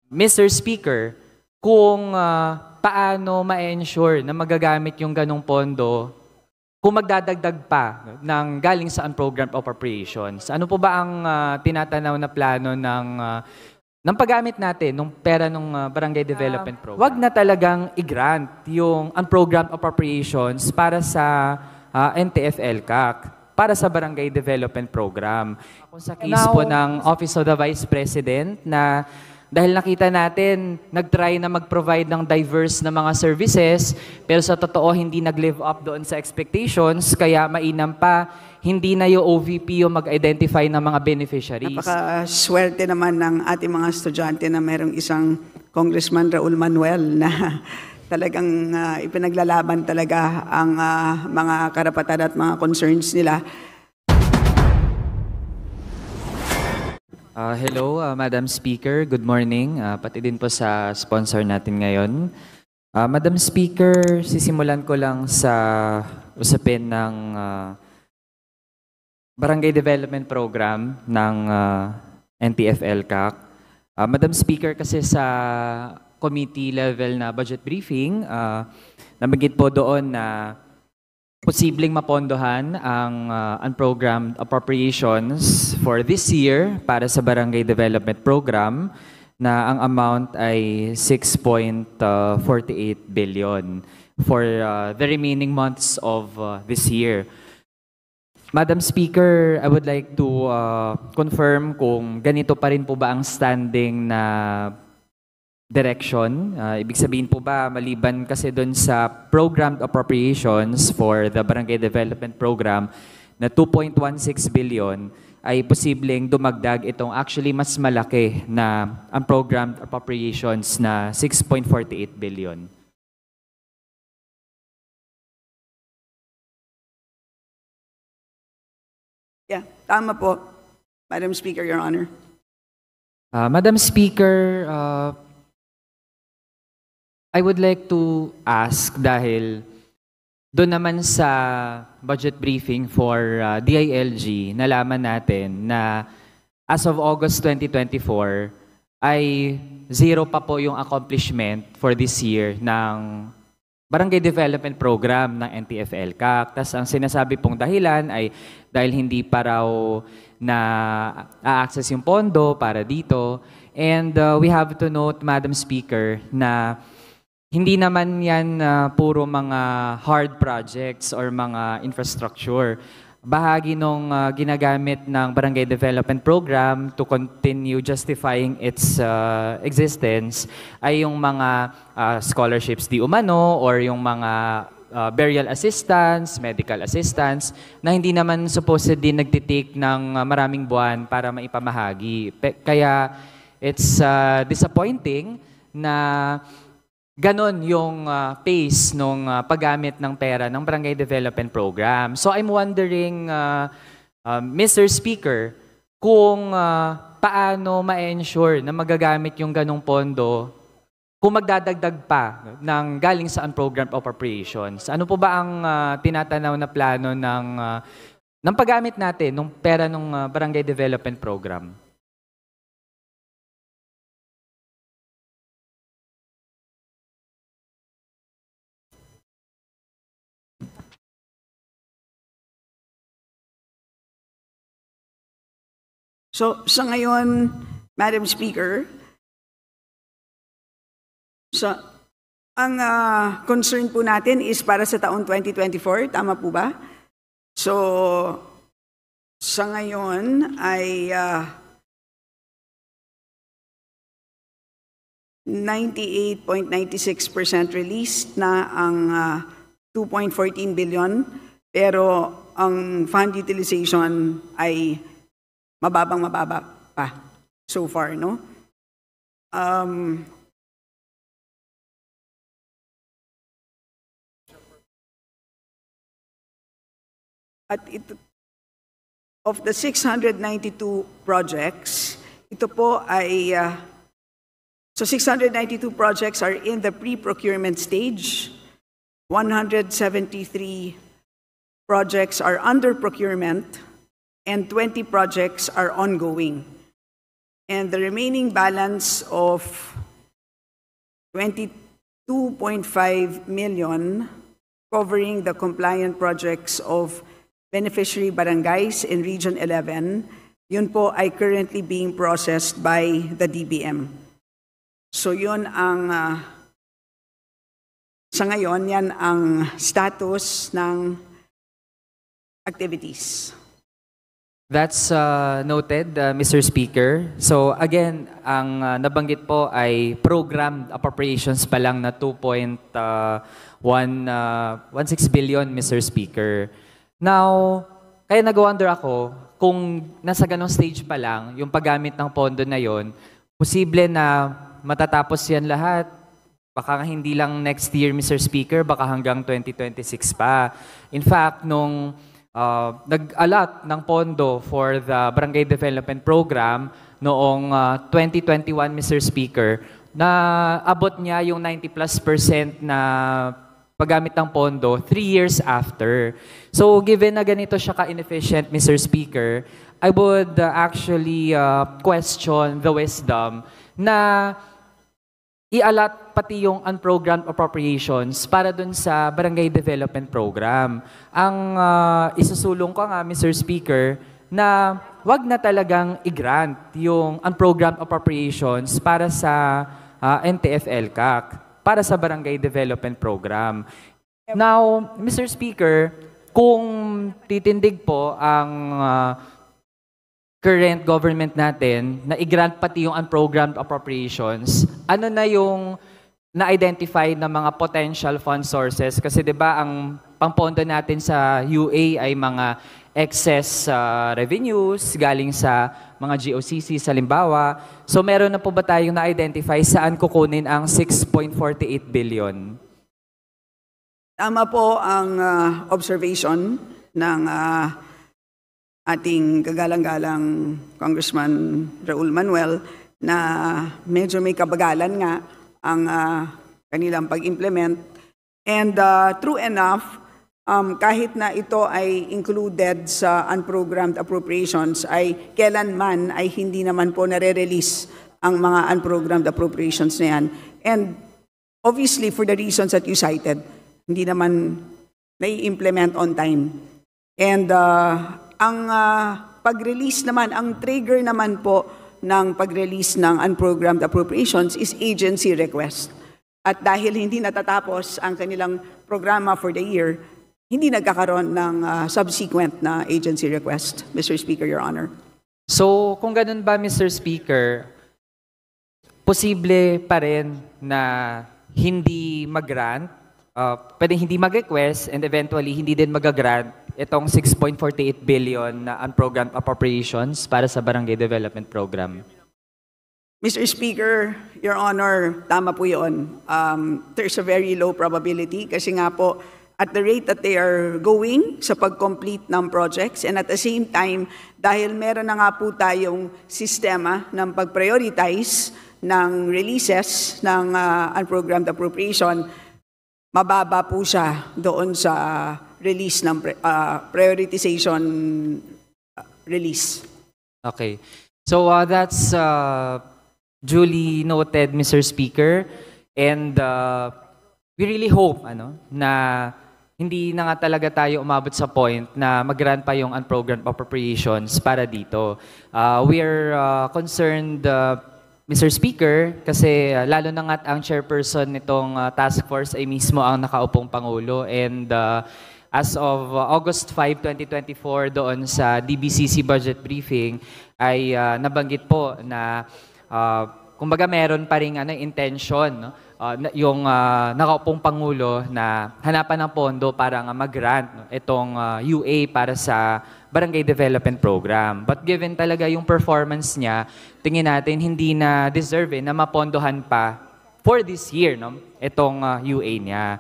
Mr. Speaker, kung paano ma-ensure na magagamit yung ganong pondo kung magdadagdag pa ng galing sa unprogrammed appropriations. Ano po ba ang tinatanaw na plano ng paggamit natin ng pera ng Barangay Development Program? Wag na talagang i-grant yung unprogrammed appropriations para sa NTF-ELCAC, para sa Barangay Development Program. Kung sa case po ng Office of the Vice President na dahil nakita natin, nag-try na mag-provide ng diverse na mga services, pero sa totoo hindi nag-live up doon sa expectations, kaya mainam pa, hindi na yung OVP yung mag-identify ng mga beneficiaries. Napaka-swerte naman ng ating mga estudyante na mayroong isang Congressman Raul Manuel na talagang ipinaglalaban talaga ang mga karapatan at mga concerns nila. Hello, Madam Speaker. Good morning. Pati din po sa sponsor natin ngayon. Madam Speaker, sisimulan ko lang sa usapin ng Barangay Development Program ng NTF-ELCAC. Madam Speaker, kasi sa committee level na budget briefing, nabanggit po doon na posibleng mapondohan ang unprogrammed appropriations for this year para sa Barangay Development Program na ang amount ay 6.48 billion for the remaining months of this year. Madam Speaker, I would like to confirm kung ganito pa rin po ba ang standing na direction. Ibig sabihin po ba, maliban kasi doon sa programmed appropriations for the Barangay Development Program na 2.16 billion, ay posibleng dumagdag itong actually mas malaki na unprogrammed appropriations na 6.48 billion. Yeah, tama po, Madam Speaker, Your Honor. Madam Speaker, I would like to ask dahil doon naman sa budget briefing for DILG, nalaman natin na as of August 2024 ay zero pa po yung accomplishment for this year ng Barangay Development Program ng NTF-ELCAC. Tapos ang sinasabi pong dahilan ay dahil hindi pa raw na a-access yung pondo para dito. And we have to note, Madam Speaker, na hindi naman yan puro mga hard projects or mga infrastructure. Bahagi nung ginagamit ng Barangay Development Program to continue justifying its existence ay yung mga scholarships di umano or yung mga burial assistance, medical assistance na hindi naman supposedly nagtitake ng maraming buwan para maipamahagi. Kaya it's disappointing na ganon yung pace nung paggamit ng pera ng Barangay Development Program. So I'm wondering, Mr. Speaker, kung paano ma-ensure na magagamit yung ganong pondo kung magdadagdag pa ng galing sa unprogrammed appropriations. Ano po ba ang tinatanaw na plano ng paggamit natin ng pera ng Barangay Development Program? So, sa ngayon, Madam Speaker, ang concern po natin is para sa taong 2024, tama po ba? So, sa ngayon ay 98.96% released na ang 2.14 billion, pero ang fund utilization ay mababa pa so far, no? At ito, of the 692 projects, ito po ay, so 692 projects are in the pre-procurement stage, 173 projects are under procurement, and 20 projects are ongoing. And the remaining balance of 22.5 million covering the compliant projects of beneficiary barangays in Region 11, yun po ay currently being processed by the DBM. So yun ang, sa ngayon, yan ang status ng activities. That's noted, Mr. Speaker. So again, ang nabanggit po ay programmed appropriations pa lang na 2.16 billion, Mr. Speaker. Now, kaya nag-wonder ako kung nasa ganong stage pa lang yung paggamit ng pondo na yon, posible na matatapos yan lahat. Baka hindi lang next year, Mr. Speaker, baka hanggang 2026 pa. In fact, nung nag-allot ng pondo for the Barangay Development Program noong 2021, Mr. Speaker, na abot niya yung 90+% na paggamit ng pondo 3 years after. So given na ganito siya ka-inefficient, Mr. Speaker, I would actually question the wisdom na i-allot pati yung unprogrammed appropriations para dun sa Barangay Development Program. Ang isusulong ko nga, Mr. Speaker, na wag na talagang i-grant yung unprogrammed appropriations para sa NTF-ELCAC, para sa Barangay Development Program. Now, Mr. Speaker, kung titindig po ang current government natin na i-grant pati yung unprogrammed appropriations, ano na yung na-identify na mga potential fund sources? Kasi 'di ba ang pangpondo natin sa UA ay mga excess revenues galing sa mga GOCC sa Limbawa. So meron na po ba tayong na-identify saan kukunin ang 6.48 billion? Tama po ang observation ng ating kagalang-galang Congressman Raul Manuel na medyo may kabagalan nga ang kanilang pag-implement. And true enough, kahit na ito ay included sa unprogrammed appropriations, ay kailanman ay hindi naman po nare-release ang mga unprogrammed appropriations na yan. And obviously, for the reasons that you cited, hindi naman nai-implement on time. And ang pag-release naman, ang trigger naman po ng pag-release ng unprogrammed appropriations is agency request. At dahil hindi natatapos ang kanilang programa for the year, hindi nagkakaroon ng subsequent na agency request, Mr. Speaker, Your Honor. So, kung ganun ba, Mr. Speaker, posible pa rin na hindi mag-grant, pwedeng hindi mag-request, and eventually hindi din mag-grant itong 6.48 billion na unprogrammed appropriations para sa Barangay Development Program? Mr. Speaker, Your Honor, tama po yun. There's a very low probability kasi nga po at the rate that they are going sa pag-complete ng projects and at the same time, dahil meron na nga po tayong sistema ng pag-prioritize ng releases ng unprogrammed appropriation, mababa po siya doon sa release ng prioritization release. Okay. So that's duly noted, Mr. Speaker. And we really hope na hindi na nga talaga tayo umabot sa point na mag-grant pa yung unprogrammed appropriations para dito. We are concerned, Mr. Speaker, kasi lalo na nga ang chairperson nitong task force ay mismo ang nakaupong Pangulo. And as of August 5, 2024, doon sa DBCC budget briefing, ay nabanggit po na kumbaga meron pa rin intention yung nakaupong Pangulo na hanapan ng pondo para mag-grant itong UA para sa Barangay Development Program. But given talaga yung performance niya, tingin natin hindi na deserve na mapondohan pa for this year itong UA niya.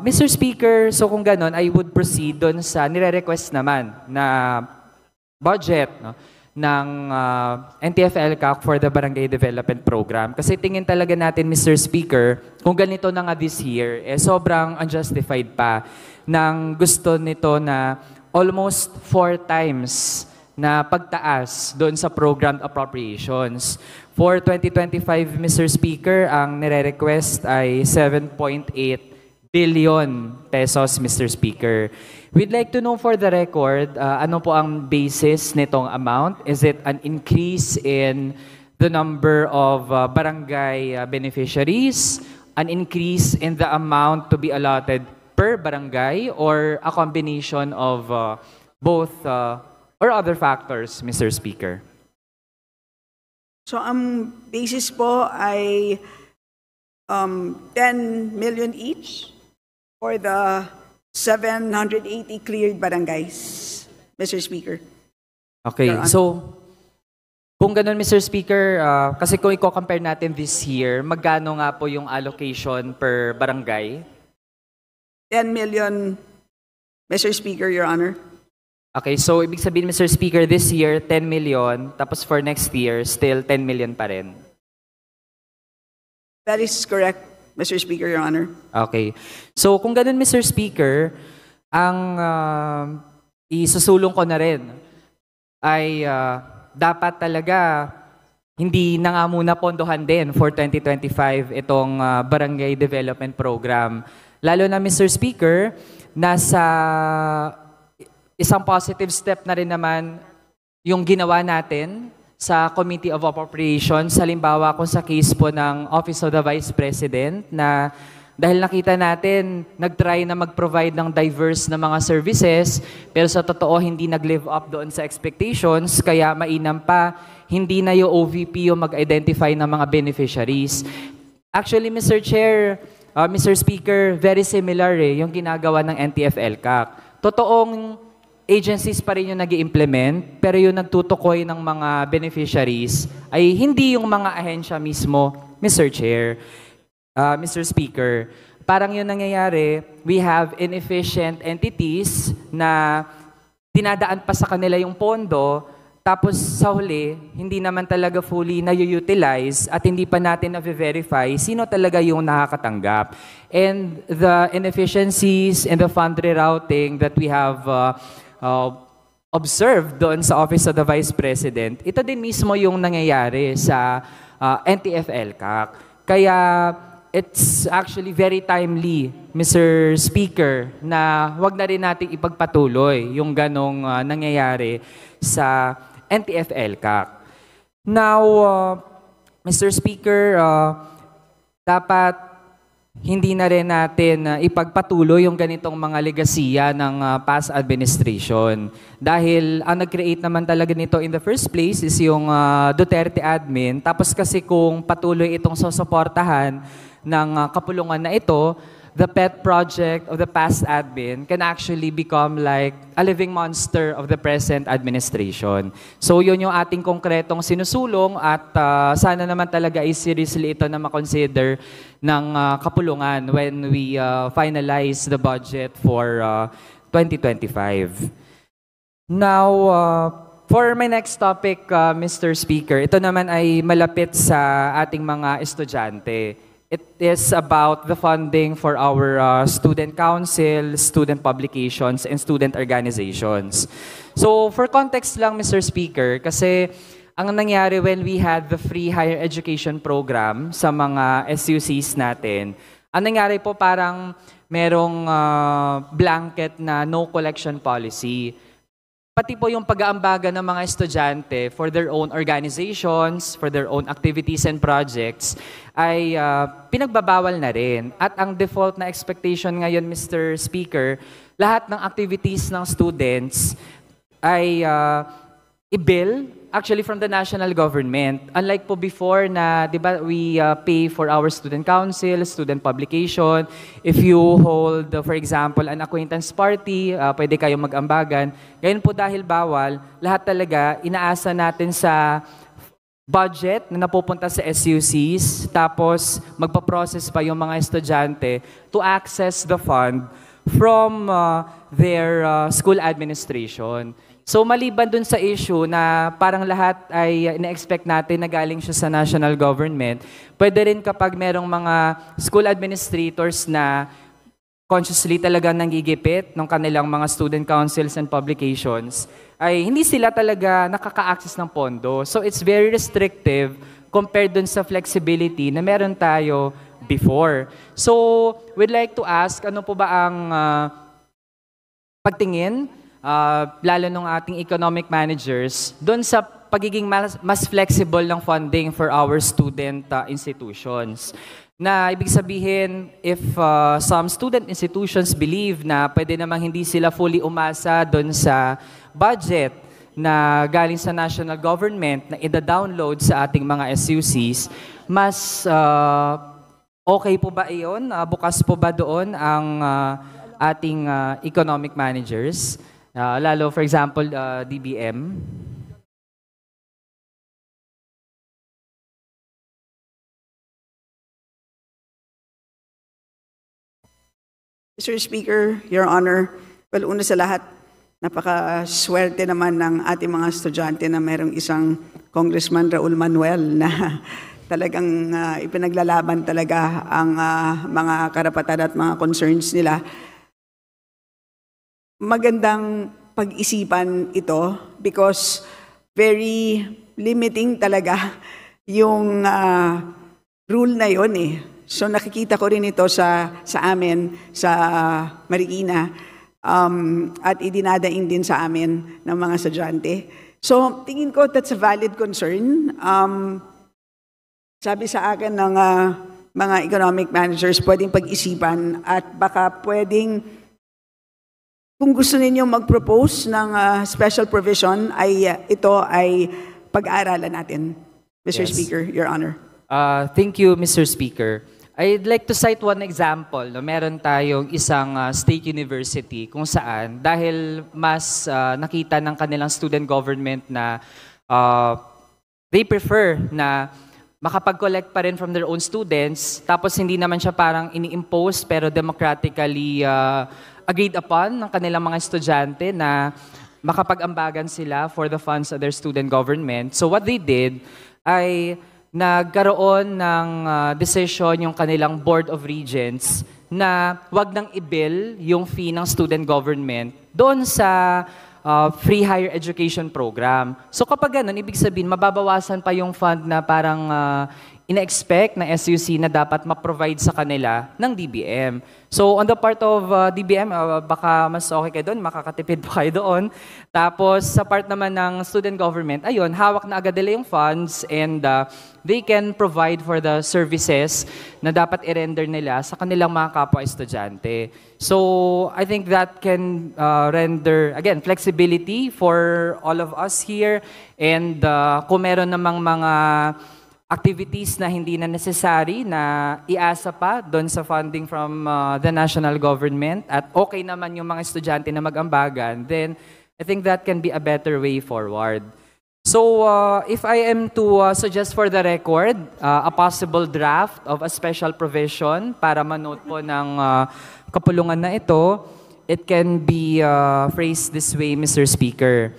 Mr. Speaker, so kung ganon, I would proceed doon sa nire-request naman na budget ng NTF-ELCAC for the Barangay Development Program. Kasi tingin talaga natin, Mr. Speaker, kung ganito na nga this year, sobrang unjustified pa ng gusto nito na almost 4 times na pagtaas doon sa programmed appropriations. For 2025, Mr. Speaker, ang nire-request ay 7.8 billion pesos, Mr. Speaker. We'd like to know for the record, ano po ang basis nitong amount? Is it an increase in the number of barangay beneficiaries, an increase in the amount to be allotted per barangay, or a combination of both or other factors, Mr. Speaker? So ang basis po ay 10 million each for the 780 cleared barangays, Mr. Speaker. Okay, so kung ganun, Mr. Speaker, kasi kung i-compare natin this year, magkano nga po yung allocation per barangay? 10 million, Mr. Speaker, Your Honor. Okay, so ibig sabihin, Mr. Speaker, this year, 10 million, tapos for next year, still 10 million pa rin. That is correct, Mr. Speaker, Your Honor. Okay. So kung ganun, Mr. Speaker, ang isusulong ko na rin ay dapat talaga hindi na nga muna pondohan din for 2025 itong Barangay Development Program. Lalo na, Mr. Speaker, nasa isang positive step na rin naman yung ginawa natin sa Committee of Appropriations, halimbawa kung sa case po ng Office of the Vice President, na dahil nakita natin, nag-try na mag-provide ng diverse na mga services, pero sa totoo hindi nag-live up doon sa expectations, kaya mainam pa, hindi na yung OVP yung mag-identify ng mga beneficiaries. Actually, Mr. Chair, Mr. Speaker, very similar yung ginagawa ng NTF-ELCAC. Totoong agencies pa rin yung nag-i-implement, pero yung nagtutukoy ng mga beneficiaries ay hindi yung mga ahensya mismo, Mr. Chair. Mr. Speaker, parang yun nangyayari, we have inefficient entities na dinadaan pa sa kanila yung pondo, tapos sa huli, hindi naman talaga fully na-utilize at hindi pa natin na-verify sino talaga yung nakakatanggap. And the inefficiencies and the fund rerouting that we have observed doon sa Office of the Vice President, ito din mismo yung nangyayari sa NTF-ELCAC. Kaya it's actually very timely, Mr. Speaker, na wag na rin nating ipagpatuloy yung ganong nangyayari sa NTF-ELCAC. Now, Mr. Speaker, dapat hindi na rin natin ipagpatuloy yung ganitong mga legasiya ng past administration. Dahil ang nag-create naman talaga nito in the first place is yung Duterte admin. Tapos kasi kung patuloy itong susuportahan ng kapulungan na ito, the pet project of the past admin can actually become like a living monster of the present administration. So yun yung ating konkretong sinusulong at sana naman talaga ay seriously ito na makonsider ng kapulungan when we finalize the budget for 2025. Now, for my next topic, Mr. Speaker, ito naman ay malapit sa ating mga estudyante. It is about the funding for our student council, student publications, and student organizations. So for context lang, Mr. Speaker, kasi ang nangyari when we had the free higher education program sa mga SUCs natin, ang nangyari po parang merong blanket na no collection policy. Pati po yung pag-aambaga ng mga estudyante for their own organizations, for their own activities and projects, ay pinagbabawal na rin. At ang default na expectation ngayon, Mr. Speaker, lahat ng activities ng students ay i-bill actually from the national government. Unlike po before na, di ba, we pay for our student council, student publication. If you hold, for example, an acquaintance party, pwede kayong mag-ambagan. Ngayon po dahil bawal, lahat talaga inaasa natin sa budget na napupunta sa SUCs, tapos magpa-process pa yung mga estudyante to access the fund from their school administration. So maliban dun sa issue na parang lahat ay ina-expect natin na galing siya sa national government, pwede rin kapag merong mga school administrators na consciously talaga nanggigipit ng kanilang mga student councils and publications, ay hindi sila talaga nakaka-access ng pondo. So it's very restrictive compared dun sa flexibility na meron tayo before. So we'd like to ask, ano po ba ang pagtingin, lalo ng ating economic managers, dun sa pagiging mas flexible ng funding for our student institutions? Na ibig sabihin, if some student institutions believe na pwede namang hindi sila fully umasa doon sa budget na galing sa national government na ida-download sa ating mga SUCs, mas okay po ba iyon? Bukas po ba doon ang ating economic managers? Lalo, for example, DBM? Mr. Speaker, Your Honor, well, una sa lahat, napakaswerte naman ng ating mga estudyante na mayroong isang Congressman Raul Manuel na talagang ipinaglalaban talaga ang mga karapatan at mga concerns nila. Magandang pag-isipan ito because very limiting talaga yung rule na yon eh. So nakikita ko rin ito sa amin, sa Marikina, at idinadaing din sa amin ng mga estudyante. So tingin ko that's a valid concern. Sabi sa akin ng mga economic managers, pwedeng pag-isipan at baka pwedeng, kung gusto ninyo mag-propose ng special provision, ay ito ay pag-aaralan natin. Mr. Yes. Speaker, Your Honor. Thank you, Mr. Speaker. I'd like to cite one example. No? Meron tayong isang state university kung saan, dahil mas nakita ng kanilang student government na they prefer na makapag-collect pa rin from their own students, tapos hindi naman siya parang ini-impose pero democratically agreed upon ng kanilang mga estudyante na makapag-ambagan sila for the funds of their student government. So what they did ay nagkaroon ng decision yung kanilang Board of Regents na wag nang i-bill yung fee ng student government doon sa free higher education program. So kapag ganun, ibig sabihin, mababawasan pa yung fund na parang ina-expect na SUC na dapat ma-provide sa kanila ng DBM. So on the part of DBM, baka mas okay kayo doon, makakatipid pa kayo doon. Tapos sa part naman ng student government, ayun, hawak na agad nila yung funds and they can provide for the services na dapat i-render nila sa kanilang mga kapwa-estudyante. So I think that can render, again, flexibility for all of us here. And kung meron namang mga activities na hindi na necessary na iasa pa doon sa funding from the national government at okay naman yung mga estudyante na mag-ambagan, then I think that can be a better way forward. So if I am to suggest for the record a possible draft of a special provision para manote po ng kapulungan na ito, it can be phrased this way, Mr. Speaker.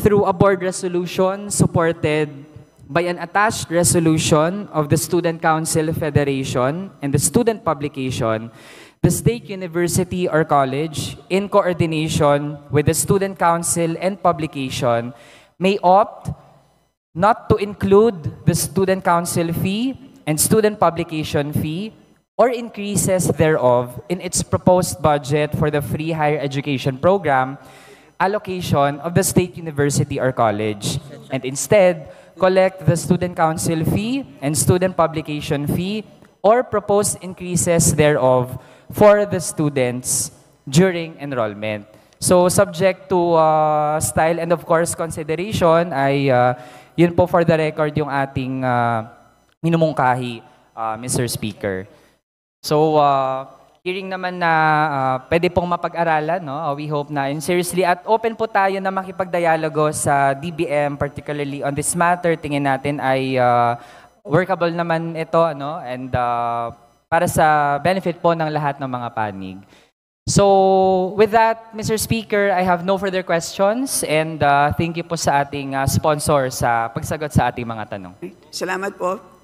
Through a board resolution supported by an attached resolution of the Student Council Federation and the student publication, the State University or College, in coordination with the Student Council and publication, may opt not to include the Student Council fee and student publication fee or increases thereof in its proposed budget for the free higher education program allocation of the State University or College, and instead collect the student council fee and student publication fee or proposed increases thereof for the students during enrollment. So subject to style and of course consideration ay yun po for the record yung ating minumungkahi, Mr. Speaker. So hearing naman na pwede pong mapag-aralan, no? We hope na, and seriously, at open po tayo na makipag-dialogo sa DBM, particularly on this matter. Tingin natin ay workable naman ito, no? And para sa benefit po ng lahat ng mga panig. So with that, Mr. Speaker, I have no further questions and thank you po sa ating sponsor sa pagsagot sa ating mga tanong. Salamat po.